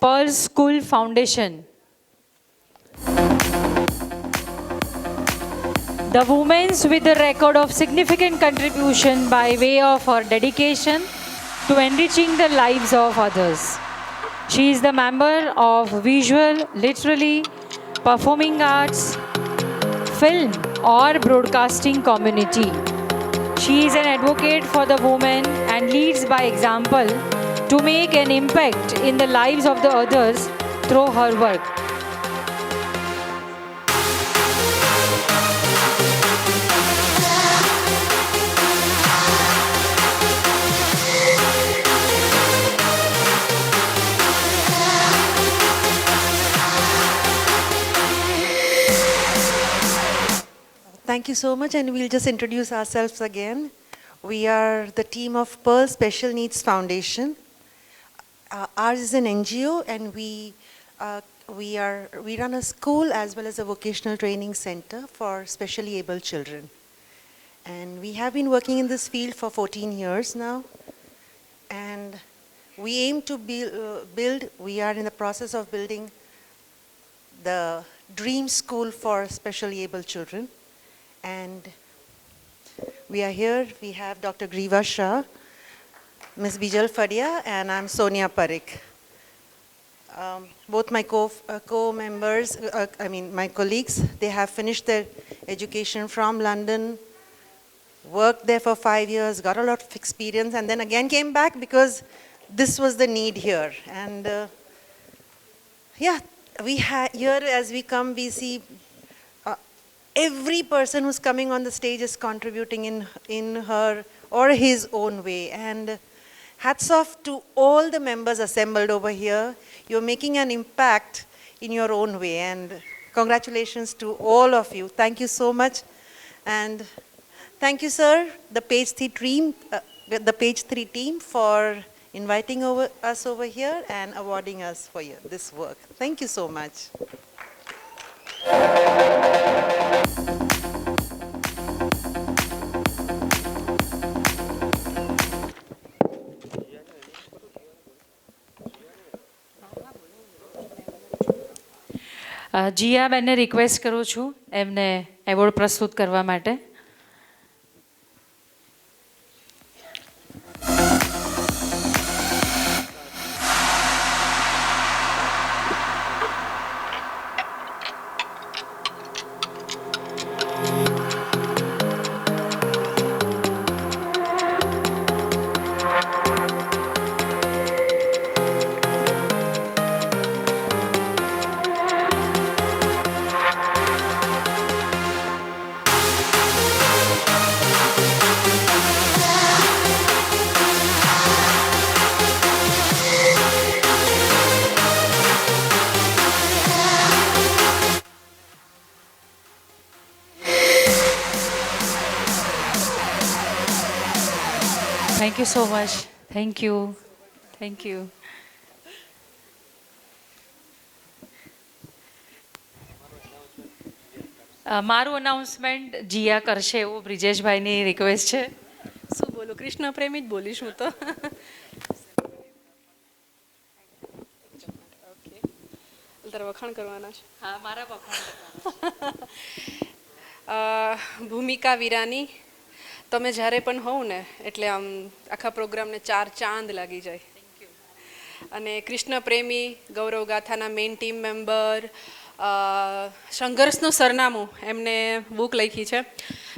Pearl School Foundation. The women's with a record of significant contribution by way of her dedication to enriching the lives of others. She is the member of visual, literary, performing arts, film or broadcasting community. She is an advocate for the women and leads by example to make an impact in the lives of the others through her work. Thank you so much, and we'll just introduce ourselves again. We are the team of Pearl Special Needs Foundation. Ours is an NGO, and we run a school as well as a vocational training center for specially able children. And we have been working in this field for 14 years now. And we aim to build, we are in the process of building the dream school for specially able children. And we are here, we have Dr. Griva Shah, Ms. Bijal Fadia, and I'm Sonia Parikh. Both my co-members, my colleagues, they have finished their education from London, worked there for 5 years, got a lot of experience, and then again came back because this was the need here. And here as we come, we see every person who's coming on the stage is contributing in her or his own way. And hats off to all the members assembled over here. You're making an impact in your own way. And congratulations to all of you. Thank you so much. And thank you, sir, the Page 3 team for inviting us over here and awarding us for this work. Thank you so much. જીયાબેનને request કરું છું એમને award પ્રસ્તુત કરવા માટે. Thank you so much. Thank you. Thank you. મારું announcement Jiya કરશે એવું બ્રિજેશભાઈની રિક્વેસ્ટ છે. શું બોલું, કૃષ્ણ પ્રેમી જ બોલીશ હું તો. ઓકે, તારે વખાણ કરવાના છે? હા, મારા વખાણ. ભૂમિકા વીરાની, તમે જ્યારે પણ હોવ ને એટલે આમ આખા પ્રોગ્રામને 4 ચાંદ લાગી જાય. અને કૃષ્ણ પ્રેમી, ગૌરવ ગાથાના મેઇન ટીમ મેમ્બર, સંઘર્ષનું સરનામું એમને બુક લખી છે.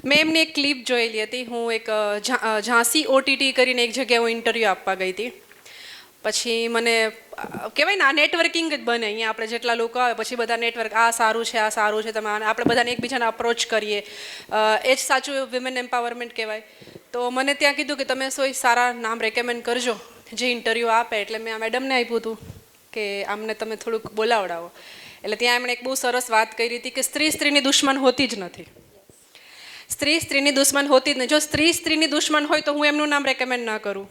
મેં એમની એક ક્લિપ જોયેલી હતી. હું એક ઝાંસી OTT કરીને એક જગ્યાએ હું ઇન્ટરવ્યૂ આપવા ગઈ હતી. પછી મને કહેવાય ને, આ નેટવર્કિંગ જ બને. અહીંયા આપણે જેટલા લોકો આવે પછી બધા નેટવર્ક, આ સારું છે, આ સારું છે, તમે આપણે બધાને એકબીજાને અપ્રોચ કરીએ. એ જ સાચું વિમેન એમ્પાવરમેન્ટ કહેવાય. તો મને ત્યાં કીધું કે તમે કોઈ સારા નામ રેકમેન્ડ કરજો જે ઇન્ટરવ્યૂ આપે. એટલે મેં આ મેડમને આપ્યું હતું કે આમને તમે થોડુંક બોલાવડાવો. એટલે ત્યાં એમણે એક બહુ સરસ વાત કરી હતી કે સ્ત્રી સ્ત્રીની દુશ્મન હોતી જ નથી. સ્ત્રી સ્ત્રીની દુશ્મન હોતી જ નહીં. જો સ્ત્રી સ્ત્રીની દુશ્મન હોય તો હું એમનું નામ રેકમેન્ડ ના કરું.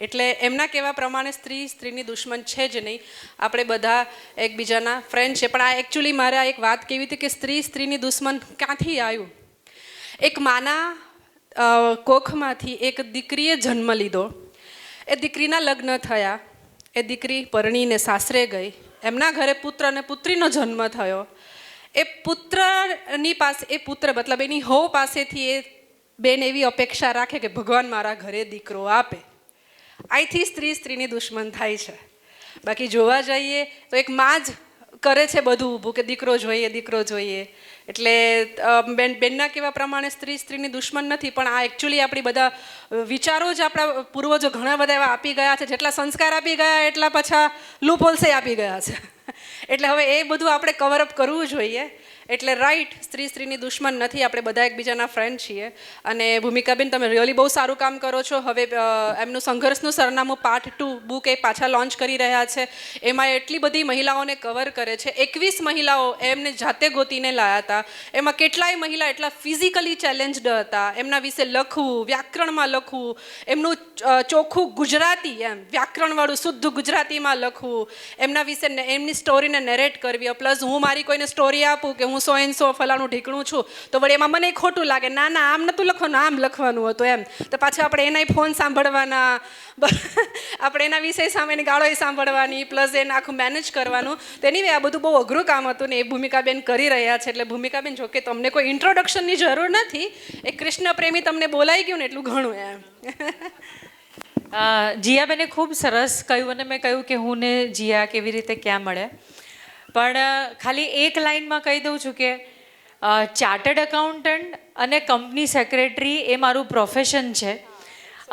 એટલે એમના કહેવા પ્રમાણે સ્ત્રી સ્ત્રીની દુશ્મન છે જ નહીં. આપણે બધા એકબીજાના ફ્રેન્ડ છે. પણ આ એકચ્યુઅલી મારે આ એક વાત કહેવી હતી કે સ્ત્રી સ્ત્રીની દુશ્મન ક્યાંથી આવ્યું. એક માના કોખમાંથી એક દીકરીએ જન્મ લીધો. એ દીકરીના લગ્ન થયા. એ દીકરી પરણીને સાસરે ગઈ, એમના ઘરે પુત્ર અને પુત્રીનો જન્મ થયો. એ પુત્રની પાસે, એ પુત્ર મતલબ એની હોવ પાસેથી એ બેન એવી અપેક્ષા રાખે કે ભગવાન મારા ઘરે દીકરો આપે. અહીંથી સ્ત્રીની દુશ્મન થાય છે. બાકી જોવા જઈએ તો એક માં જ કરે છે બધું ઊભું કે દીકરો જોઈએ. એટલે બેનના કહેવા પ્રમાણે સ્ત્રીની દુશ્મન નથી, પણ આ એકચ્યુઅલી આપણી બધા વિચારો જ આપણા પૂર્વજો ઘણા બધા એવા આપી ગયા છે. જેટલા સંસ્કાર આપી ગયા એટલા પાછા લૂપહોલ્સે આપી ગયા છે. એટલે હવે એ બધું આપણે કવરઅપ કરવું જોઈએ. એટલે રાઈટ, સ્ત્રીની દુશ્મન નથી, આપણે બધા એકબીજાના ફ્રેન્ડ છીએ. અને ભૂમિકાબેન, તમે રિયલી બહુ સારું કામ કરો છો. હવે એમનું સંઘર્ષનું સરનામું પાર્ટ 2 બુક એ પાછા લોન્ચ કરી રહ્યા છે. એમાં એટલી બધી મહિલાઓને કવર કરે છે. 21 મહિલાઓ એમને જાતે ગોતીને લાયા હતા. એમાં કેટલાય મહિલા એટલા ફિઝિકલી ચેલેન્જડ હતા. એમના વિશે લખવું, વ્યાકરણમાં લખવું, એમનું ચોખ્ખું ગુજરાતી, એમ વ્યાકરણવાળું શુદ્ધ ગુજરાતીમાં લખવું, એમના વિશે એમની સ્ટોરીને નેરેટ કરવી. પ્લસ હું મારી કોઈને સ્ટોરી આપું કે હું 100 ફલાણું ઢીકણું છું, તો વળી એમાં મને ખોટું લાગે, ના આમ નહોતું લખવાનું, આમ લખવાનું હતું એમ. તો પાછું આપણે એનાય ફોન સાંભળવાના, આપણે એના વિષય સામેની ગાળોય સાંભળવાની, પ્લસ એને આખું મેનેજ કરવાનું. તો એની આ બધું બહુ અઘરું કામ હતું ને એ ભૂમિકાબેન કરી રહ્યા છે. એટલે ભૂમિકાબેન, જો કે તમને કોઈ ઇન્ટ્રોડક્શનની જરૂર નથી, એક કૃષ્ણ પ્રેમી તમને બોલાઈ ગયું ને એટલું ઘણું એમ. જીયાબેને ખૂબ સરસ કહ્યું અને મેં કહ્યું કે હું ને જીયા કેવી રીતે ક્યાં મળે. પણ ખાલી એક લાઇનમાં કહી દઉં છું કે ચાર્ટર્ડ એકાઉન્ટન્ટ અને કંપની સેક્રેટરી એ મારું પ્રોફેશન છે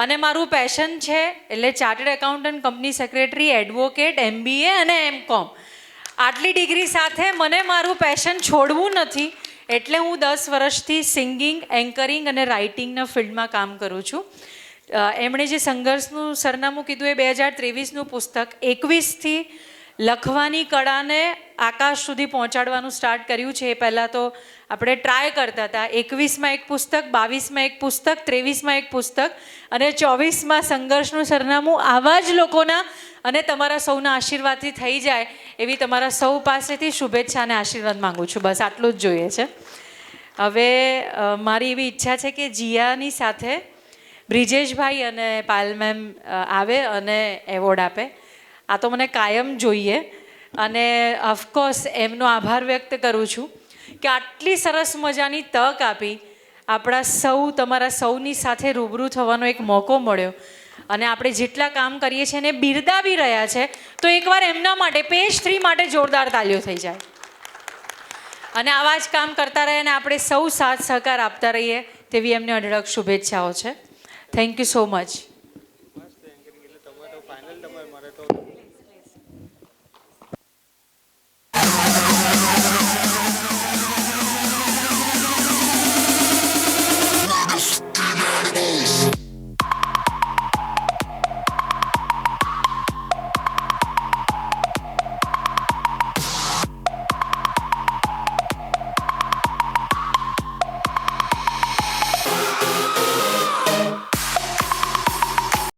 અને મારું પેશન છે. એટલે chartered accountant, company secretary, advocate, MBA અને M.Com આટલી ડિગ્રી સાથે મને મારું પેશન છોડવું નથી. એટલે હું 10 વર્ષથી સિંગિંગ, એન્કરિંગ અને રાઇટિંગના ફિલ્ડમાં કામ કરું છું. એમણે જે સંઘર્ષનું સરનામું કીધું એ 2023નું પુસ્તક 21થી લખવાની કળાને આકાશ સુધી પહોંચાડવાનું સ્ટાર્ટ કર્યું છે. એ પહેલાં તો આપણે ટ્રાય કરતા હતા. 21માં એક પુસ્તક, 22માં એક પુસ્તક, 23માં એક પુસ્તક અને 24માં સંઘર્ષનું સરનામું આવા જ લોકોના અને તમારા સૌના આશીર્વાદથી થઈ જાય એવી તમારા સૌ પાસેથી શુભેચ્છા અને આશીર્વાદ માગું છું. બસ આટલું જ જોઈએ છે. હવે મારી એવી ઈચ્છા છે કે જીયાની સાથે બ્રિજેશભાઈ અને પાયલ મેમ આવે અને એવોર્ડ આપે. આ તો મને કાયમ જોઈએ અને ઓફકોર્સ એમનો આભાર વ્યક્ત કરું છું કે આટલી સરસ મજાની તક આપી, આપણા સૌ, તમારા સૌની સાથે રૂબરૂ થવાનો એક મોકો મળ્યો અને આપણે જેટલા કામ કરીએ છીએ એને બિરદાવી રહ્યા છે. તો એકવાર એમના માટે, પેજ 3 માટે જોરદાર તાળીઓ થઈ જાય અને આવા જ કામ કરતા રહે અને આપણે સૌ સાથ સહકાર આપતા રહીએ તેવી એમને અઢળક શુભેચ્છાઓ છે. Thank you so much.